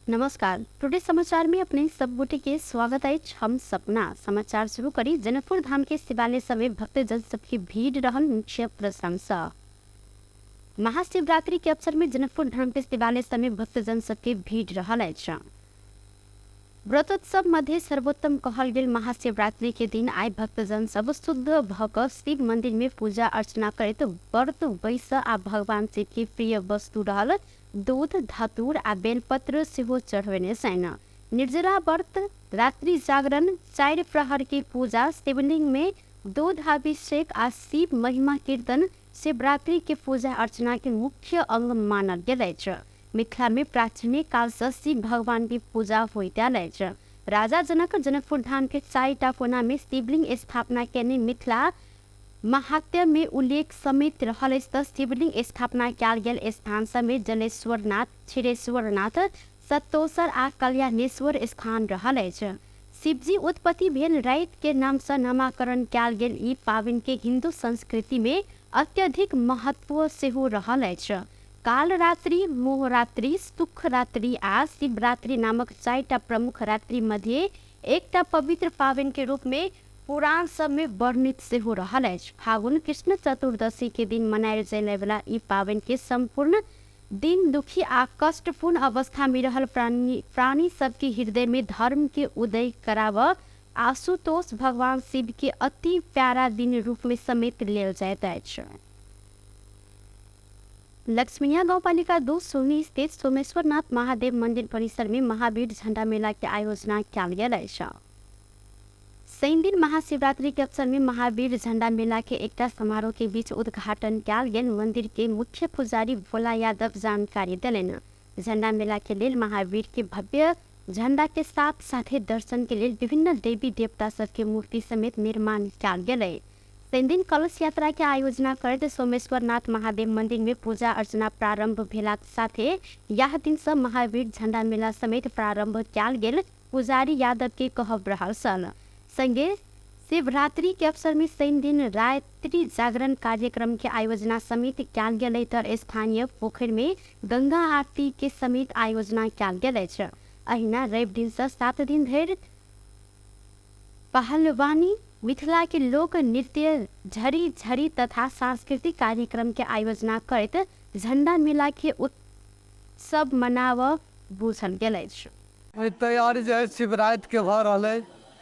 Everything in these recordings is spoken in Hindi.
नमस्कार। टुडे समाचार में अपने सब गोटे के स्वागत है। हम सपना समाचार शुरू करी। जनकपुर धाम के शिवालय समय भक्तजन सबकी भीड़ रहल मुख्य प्रशंसा। महाशिवरात्रि के अवसर में जनकपुर धाम के शिवालय समय भक्तजन सबके भीड़ रहल अछि। व्रतोत्सव मध्य सर्वोत्तम कहल गेल महाशिवरात्रि के दिन आय भक्तजन सब शुद्ध भक शिव मंदिर में पूजा अर्चना करत व्रत बैस आ भगवान शिव के प्रिय वस्तु रहल दूध धतूर आ बेलपत्र सेहो चढ़वेने छैन। निर्जला व्रत, रात्रि जागरण, 4 प्रहर की पूजा, शिवलिंग में दूधाभिषेक आ शिव महिमा कीर्तन शिवरात्रि के पूजा अर्चना के मुख्य अंग मानल गेल अछि। मिथिला में प्राचीन काल से शिव भगवान की पूजा होइत आयल अछि। राजा जनक जनकपुर धाम के 4टा कोना में शिवलिंग स्थापना केने मिथिला महात्म्य में उल्लेख समेत रहल अछि। त शिवलिंग स्थापना कयल गेल स्थान समेत जलेश्वरनाथ, क्षीरेश्वरनाथ, सतोसर आ कल्याणेश्वर स्थान रहल अछि। शिवजी उत्पत्ति भेल राति के नाम से नामकरण कयल गेल ई पावनि के हिंदू संस्कृति में अत्यधिक महत्व सेहो रहल अछि। कालरात्रि, मोहरात्रि, सुखरात्रि आ शिवरात्रि नामक 4टा प्रमुख रात्रि मध्य एकटा पवित्र पावनि के रूप में पुराण सब में वर्णित सेहो रहल अछि। फागुन कृष्ण चतुर्दशी के दिन मनायल जाय वाला ई पावनि के संपूर्ण दिन दुखी आ कष्टपूर्ण अवस्था में रहल प्राणी सबके हृदय में धर्म के उदय कराव आशुतोष भगवान शिव के अति प्यारा दिन रूप में समेत लेल जाइत अछि। लक्ष्मीनिया गाउँपालिका 2 सोनी स्थित सोमेश्वरनाथ महादेव मंदिर परिसर में महावीर झंडा मेला के आयोजना कयल गेल अछि। शनि दिन महाशिवरात्रि के अवसर में महावीर झंडा मेला के एकटा समारोह के बीच उद्घाटन कयल गेल। मंदिर के मुख्य पुजारी भोला यादव जानकारी देलनि। झंडा मेला के लेल महावीर के भव्य झंडा के साथ साथे दर्शन के लेल विभिन्न देवी देवता सब के मूर्ति समेत निर्माण कयल गेलै। शनि दिन कलश यात्रा के आयोजना करैत सोमेश्वरनाथ महादेव मंदिर में पूजा अर्चना प्रारंभ भेलाक साथे यह दिन से महावीर झंडा मेला समेत प्रारंभ कयल गेल पुजारी यादव के कहब रहल सन। संगे शिवरात्रि के अवसर में शनि दिन रात्रि जागरण कार्यक्रम के आयोजना समेत कयल गेलै। तर स्थानीय पोखर में गंगा आरती के समेत आयोजना कयल गेल अछि। अहिना रवि दिन से 7 दिन धरि पहलवानी, मिथिला के लोक नृत्य, झरी झरी तथा सांस्कृतिक कार्यक्रम के आयोजना करैत झंडा मेला के उत्सव मनाव बुझल गेल अछि। तैयारी जो है शिवरात्रि के भ रहा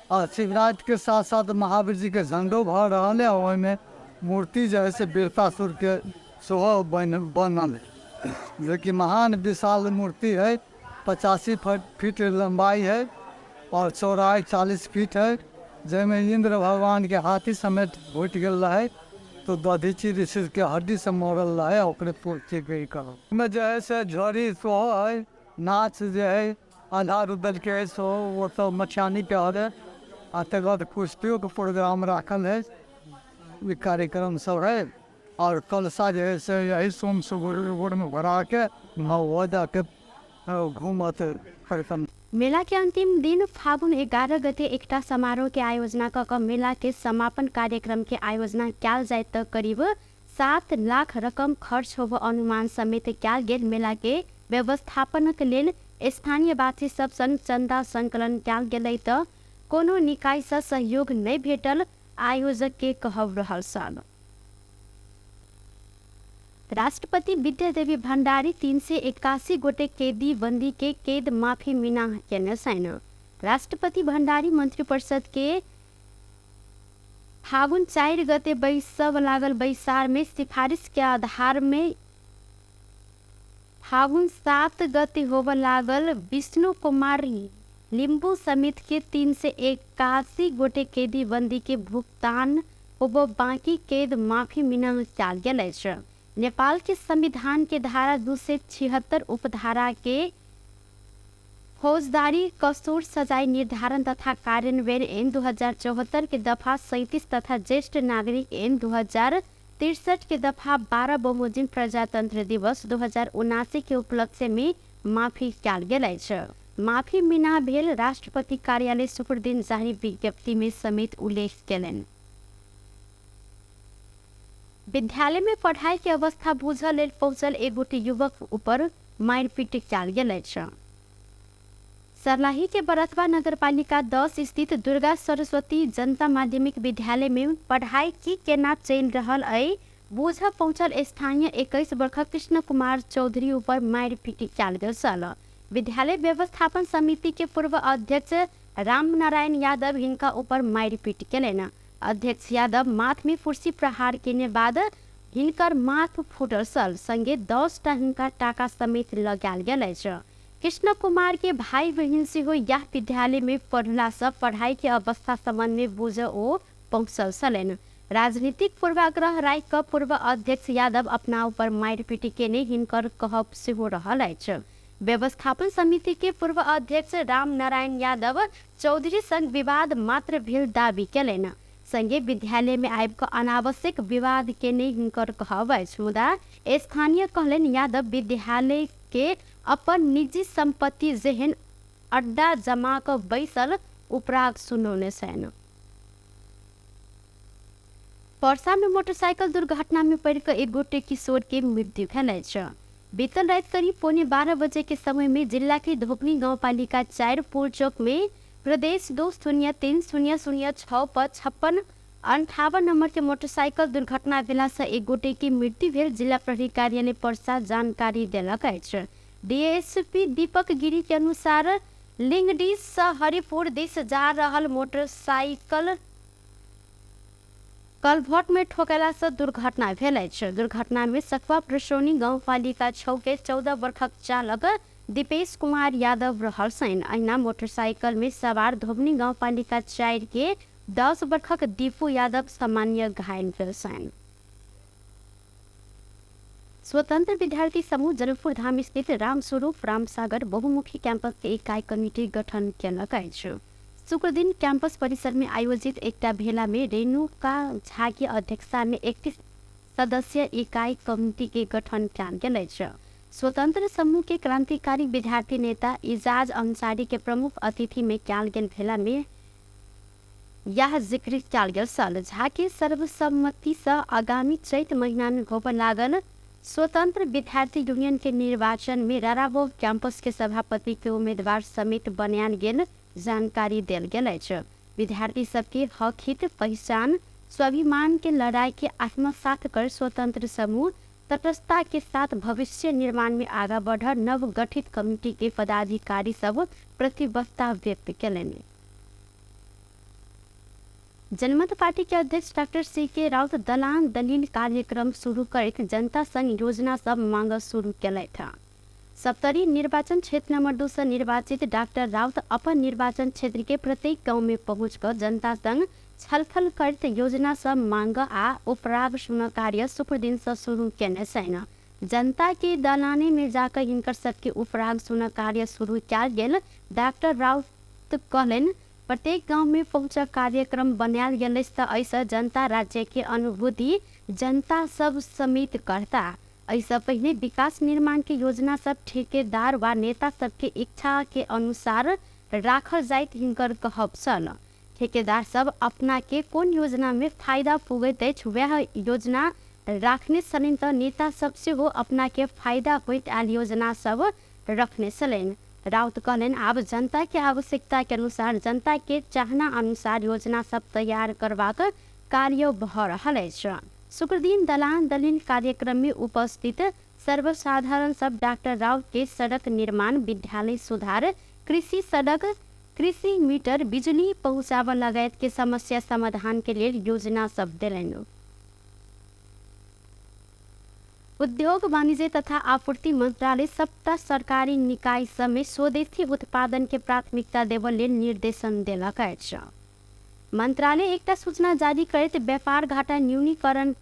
और शिवरात्रि के साथ साथ महावीर जी के झंडो भ रहा है और में मूर्ति जो है से बेलतासुर के सोहो बनल है, जो कि महान विशाल मूर्ति है। 85 फीट लंबाई है और चौड़ाई 40 फीट है, जिसमें इंद्र भगवान के हाथी समेत घुट गल है तो दधीची ऋषि के हड्डी से मरल है और पूर्ति में जो है से झड़ी सोहो है, नाच जो है आधार उदल के सो वो सब मछानी पे है आ तक कुश्तियों का प्रोग्राम रखल है। ये कार्यक्रम सब है और कलसा जो है से यही सोम सुबह में भरा के के घूमत कार्यक्रम। मेला के अंतिम दिन फागुन 11 गते एकटा समारोह के आयोजना क मेला के समापन कार्यक्रम के आयोजना कयल जाय त करीब 7 लाख रकम खर्च होब अनुमान समेत कयल गेल। मेला के व्यवस्थापन के लेल स्थानीय वासी सब सन चंदा संकलन कयल गेलै त कोनो निकाय से सहयोग नहीं भेटल, आयोजक के कहब रहल सन। राष्ट्रपति विद्यादेवी भण्डारी 381 गोटे कैदी बंदी के कैद माफी मिना केने छैन। राष्ट्रपति भण्डारी मंत्रिपरिषद के फागुन 4 गते बैसब लागल बैसार में सिफारिश के आधार में फागुन 7 गते होब लागल विष्णु कुमार लिंबू समेत के 381 गोटे कैदी बंदी के भुगतान होब बाकी कैद माफी मिना कयल गेल अछि। नेपाल के संविधान के धारा 276 उपधारा के फौजदारी कसूर सजाय निर्धारण तथा कार्यान्वयन ऐन 2074 के दफा 37 तथा ज्येष्ठ नागरिक ऐन 2063 के दफा 12 बहुजन प्रजातंत्र दिवस 2079 के उपलक्ष्य में माफी कयल गेल अछि। माफी मिना भेल राष्ट्रपति कार्यालय शुक्र दिन जारी विज्ञप्ति में समेत उल्लेख केलनि। विद्यालय में पढ़ाई के अवस्था बुझल लेल पहुंचल एक गोटे युवक ऊपर मारपीट कयल गेल अछि। सर्लाही के बरथवा नगरपालिका 10 स्थित दुर्गा सरस्वती जनता माध्यमिक विद्यालय में पढ़ाई की केना चल रहल अई बूझ पहुंचल स्थानीय 21 वर्ष कृष्ण कुमार चौधरी ऊपर मारपीट कयल गेल छल। विद्यालय व्यवस्थापन समिति के पूर्व अध्यक्ष राम नारायण यादव हिनका ऊपर मारपीट केलनि। अध्यक्ष यादव माथ में फुर्सी प्रहार केने बाद हिनकर माथ फूटल छल, संगे 10 टा हिनका टाका समेत लगायल गेल अछि। कृष्ण कुमार के भाई बहन से हो यह विद्यालय में पढ़ला से पढ़ाई के अवस्था संबंध में बुझ ओ पहुंचल छलनि। राजनीतिक पूर्वाग्रह राय का पूर्व अध्यक्ष यादव अपना ऊपर मारपीट केने हिनकर कहब से हो रहल अछि। व्यवस्थापन समिति के पूर्व अध्यक्ष राम नारायण यादव चौधरी संग विवाद मात्र भेल दावी केलनि, संगे विद्यालय में आबि कऽ अनावश्यक विवाद केने हिनकर कहब अछि। मुदा स्थानीय कहलनि यादव विद्यालय के अपन निजी संपत्ति जेहन अड्डा जमा कऽ बैसल उपराग सुनौने छनि। परसा में मोटरसाइकिल दुर्घटना में पड़ कर एक गोटे किशोर के मृत्यु भेल अछि। बीतल रात करीब 11:15 बजे के समय में जिला के धोबनी गांव पालिका 4 पुल चौक में प्रदेश 203-006 पर 56-58 नंबर के मोटरसाइकिल दुर्घटना भेला से एक गोटे की मृत्यु भेल जिला प्रहरी कार्यालय परसा जानकारी देलक अछि। डीएसपी दीपक गिरी के अनुसार लिंगडी से हरिपुर दिस जा रहल मोटरसाइकिल कलभट में ठोकला से दुर्घटना भेल अछि। दुर्घटना में सकवा प्रसोनी गांव पालिका 6 के 14 वर्षक चालक दीपेश कुमार यादव रहल छनि। अहिना मोटरसाइकिल में सवार धोबनी गांव पालिका 4 के 10 वर्षक दीपू यादव सामान्य घायल भेल छनि। स्वतंत्र विद्यार्थी समूह जनकपुर धाम स्थित रामस्वरूप रामसागर बहुमुखी कैंपस के इकाई कमिटी गठन केलक अछि। शुक्र दिन कैंपस परिसर में आयोजित एकटा भेला में रेणुका झा की अध्यक्षता में 31 सदस्यीय इकाई कमिटी के गठन कयल गेल अछि। स्वतंत्र समूह के क्रांतिकारी विद्यार्थी नेता इजाज अंसारी के प्रमुख अतिथि में कयल गेल भेला में यह जिक्र कयल गेल छल। झा के सर्वसम्मति से आगामी चैत महीना में होबय लागल स्वतंत्र विद्यार्थी यूनियन के निर्वाचन में राराबोव कैंपस के सभापति के उम्मीदवार समेत बनायल गेल जानकारी देल गेल अछि। विद्यार्थी सबके हक हित पहचान स्वाभिमान के लड़ाई के आत्मसात कर स्वतंत्र समूह तटस्थता के साथ भविष्य निर्माण में आगा बढ़ नव गठित कमिटी के पदाधिकारी सब प्रतिबद्धता व्यक्त केलनि। जनमत पार्टी के अध्यक्ष डॉक्टर सी.के. राउत दलान दलील कार्यक्रम शुरू कर जनता संघ योजना सब मांग शुरू केलथि। सप्तरी निर्वाचन क्षेत्र नंबर 2 से निर्वाचित डॉक्टर राउत अपन निर्वाचन क्षेत्र के प्रत्येक गांव में पहुंचकर जनता संग छलफल करत योजना सब मांग आ उपराग सुन कार्य शुक्र दिन से शुरू केने छनि। जनता के दलाने में जाकर हिनकर सबके उपराग सुन कार्य शुरू कयल गेल। डॉक्टर राउत कहलनि प्रत्येक गांव में पहुंच कार्यक्रम बनायल गेल ऐसा जनता राज्य के अनुभूति जनता सब समित करता। ऐसा पहले विकास निर्माण के योजना सब ठेकेदार व नेता सबके इच्छा के अनुसार राखल जाइत हिनकर कहब छल। ठेकेदार सब अपना के कोन योजना में फायदा पुगैत अछि वह योजना राखने छलनि तऽ नेता सब से हो अपना के फायदा होइत आयल योजना सब रखने छलनि। राउत कहलनि आब जनता के आवश्यकता के अनुसार जनता के चाहना अनुसार योजना सब तैयार करबाक कार्य भऽ रहल अछि। शुक्र दिन दलान दलील कार्यक्रम में उपस्थित सर्वसाधारण सब डॉक्टर राउत के सड़क निर्माण, विद्यालय सुधार, कृषि सड़क, कृषि मीटर, बिजली पहुँचाव लगायत के समस्या समाधान के लिए योजना सब देलनि। उद्योग वाणिज्य तथा आपूर्ति मंत्रालय सबटा सरकारी निकाय सब में स्वदेशी उत्पादन के प्राथमिकता देबय लेल निर्देशन देलक अछि। मंत्रालय एकटा सूचना जारी करैत व्यापार घाटा न्यूनीकरण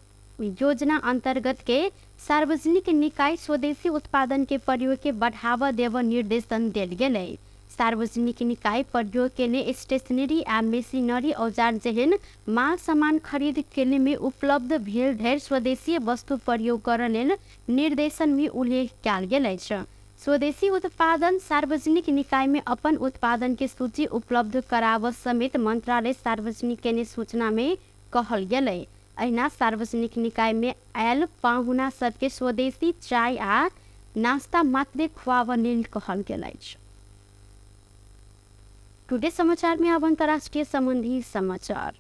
योजना अंतर्गत के सार्वजनिक निकाय स्वदेशी उत्पादन के प्रयोग के बढ़ावा देबय निर्देशन देल गेलै। सार्वजनिक निकाय प्रयोग के लिए स्टेशनरी आ मशीनरी औजार जेहन माल सामान खरीद के लिए में उपलब्ध भेल ढेर स्वदेशी वस्तु प्रयोग करय लेल निर्देशन में उल्लेख कयल गेल अछि। स्वदेशी उत्पादन सार्वजनिक निकाय में अपन उत्पादन के सूची उपलब्ध कराव समेत मंत्रालय सार्वजनिक के सूचना में कहल गेलै। अहिना सार्वजनिक निकाय में आयल पाहुना सबके स्वदेशी चाय आ नाश्ता मात्रे खुआव लेल कहल गेल अछि। टुडे समाचार में अब अंतर्राष्ट्रीय संबंधी समाचार।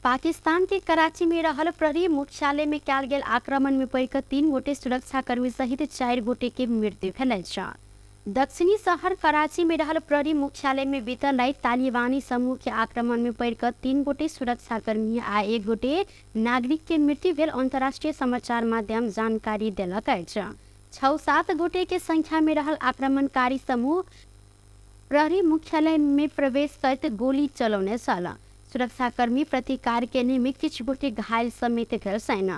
पाकिस्तान के कराची में रहल प्रहरी मुख्यालय में कयल गेल आक्रमण में पड़ 3 गोटे सुरक्षाकर्मी सहित 4 गोटे के मृत्यु भेल। दक्षिणी शहर कराची में रहल प्रहरी मुख्यालय में बीतल रात तालिबानी समूह के आक्रमण में पड़ 3 गोटे सुरक्षाकर्मी आ 1 गोटे नागरिक के मृत्यु भेल। अंतर्राष्ट्रीय समाचार माध्यम जानकारी देलक अछि। 6-7 गोटे के संख्या में रहल आक्रमणकारी समूह प्रहरी मुख्यालय में प्रवेश करते गोली चलौने छल। सुरक्षाकर्मी प्रतिकार के निमित्त किछु गोटे घायल समेत भेल छन्।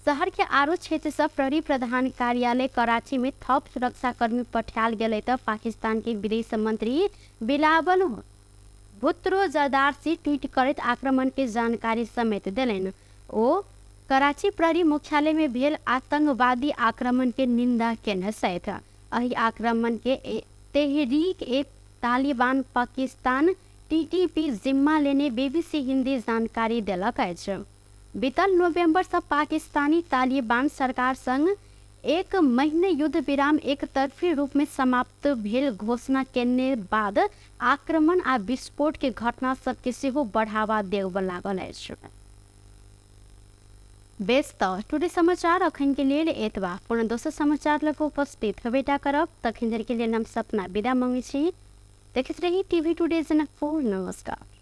शहर के आरो क्षेत्र से प्रहरी प्रधान कार्यालय कराची में थप सुरक्षाकर्मी पठायल गेलै त पाकिस्तान के विदेश मंत्री बिलावल भुट्टो जरदारी ट्वीट करैत आक्रमण के जानकारी समेत देलनि। ओ कराची प्रहरी मुख्यालय में भेल आतंकवादी आक्रमण के निंदा केने छथि। एहि आक्रमण के तहरीक ए तालिबान पाकिस्तान TTP जिम्मा लेने BBC हिंदी जानकारी देलक अछि। बीतल नवंबर से पाकिस्तानी तालिबान सरकार संग 1 महीने युद्ध विराम एक तरफी रूप में समाप्त भेल घोषणा केने बाद आक्रमण आ विस्फोट के घटना सबके सेहो बढ़ावा देबऽ लागल अछि। बेस टुडे समाचार अखन के लेल एतबा। पूर्ण दोसर समाचार लग उपस्थित हेबेटा करब। तखन धरि के लेल हम सपना विदा मांगै छी। देखैत रही TV टुडे जनकपुर। नमस्कार।